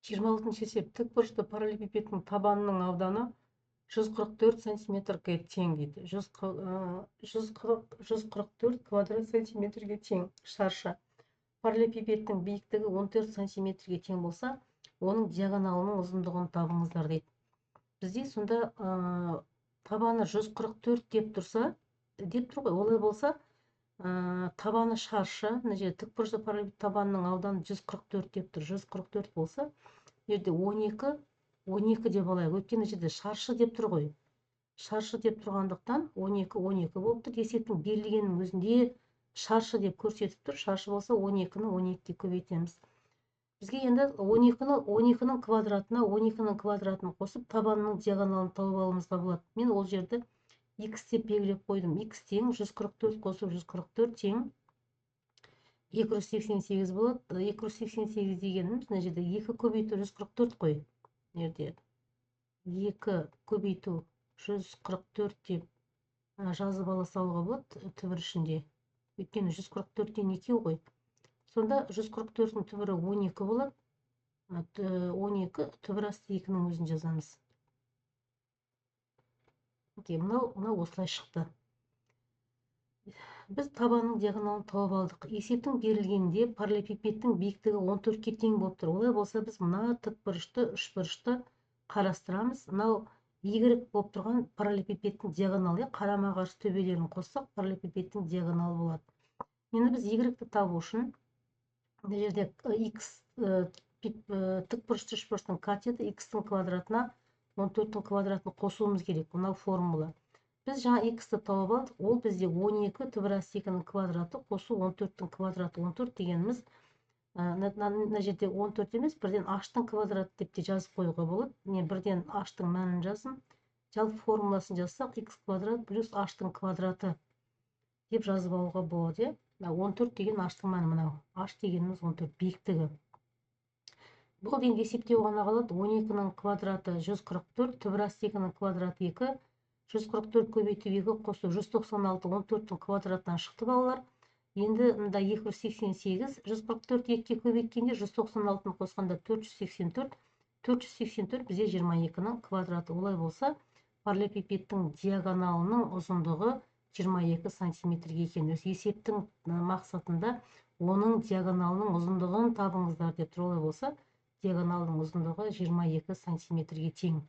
26 есеп тікбұрышты параллелепипедтің табанының ауданы 144 сантиметрге тең дейді. 144 квадрат сантиметрге тең шаршы. Параллелепипедтің биіктігі 14 сантиметрге тең болса, оның диагоналының ұзындығын табыңыздар дейді. Бізде сонда табаны 144 деп тұрса, деп тұр ғой, олай болса, табаны шаршы, мына жерде тікбұрышты параллелепипед табанының ауданы 144 деп тұр. 144 болса, жерде 12 деп алайық. Өйткені жерде шаршы деп тұр ғой. Шаршы деп тұрғандықтан 12 болып тұр. Есептің берілгенінің өзінде шаршы деп көрсетіп тұр. Шаршы болса 12-ні 12-ге көбейтеміз. Бізге енді 12-ның квадратын қосып, табанның диагоналын тауып алуымызға болады. Мен ол жерді x деп белгілеп қойдым. X тең 144 қосып 144 тең 288 болады. 288 дегеніміз мына жерде 2 көбейту 144 қой. Жерде 2 көбейту 144 деп жазып ала салуға болады түбір ішінде. Өйткені 144-тен 2 ғой. Сонда 144-дің түбірі 12 болады. 12 түбір асты 2-ның өзін жазамыз. Мынау осылай шықты. Біз табанның диагоналын тауып алдық. Есептің берілгенде параллелепипедтің биіктігі 14-ке тең болып тұр. Олай болса, біз мына тікбұрышты, үшбұрышты қарастырамыз. Мынау y болып тұрған параллелепипедтің диагоналы, қарама-қарсы төбелерін қоссақ, параллелепипедтің диагоналы болады. Енді біз y-ті табу үшін мына жерде x тікбұрышты үшбұрыштың катеті x-тің квадратына 14-тің квадратын қосуымыз керек. Мынау формула. Біз жаңа x-ті тауып алдық. Ол бізде 12 түбір асты 2-ның квадраты қосу 14-тің квадраты. 14 дегеніміз мына жерде 14 емес, бірден h-тың квадраты деп те жазып қоюға болады. Мен бірден h-тың мәнін жаздым. Жалпы формуласын жазсақ, x квадрат плюс h-тың квадраты деп жазып алуға болады. 14 деген h-тың мәні мынау. H дегеніміз 14 биіктігі. Бұл енді есептеу ғана қалады. 12-ның квадраты 144, түбір асты 2-ның квадраты 2, 144 көбейту 2 қосу 196, 14-тің квадратынан шықты балалар. Енді мында 288, 144 2-ке көбейткенде 196-ны қосқанда 484, 484 бізде 22-ның квадраты. Олай болса, параллелепипедтің диагоналының ұзындығы 22 сантиметрге екен. Есептің мақсатында оның диагоналының ұзындығын табыңыздар деп тұр. Олай болса, диагоналының ұзындығы 22 сантиметрге тең.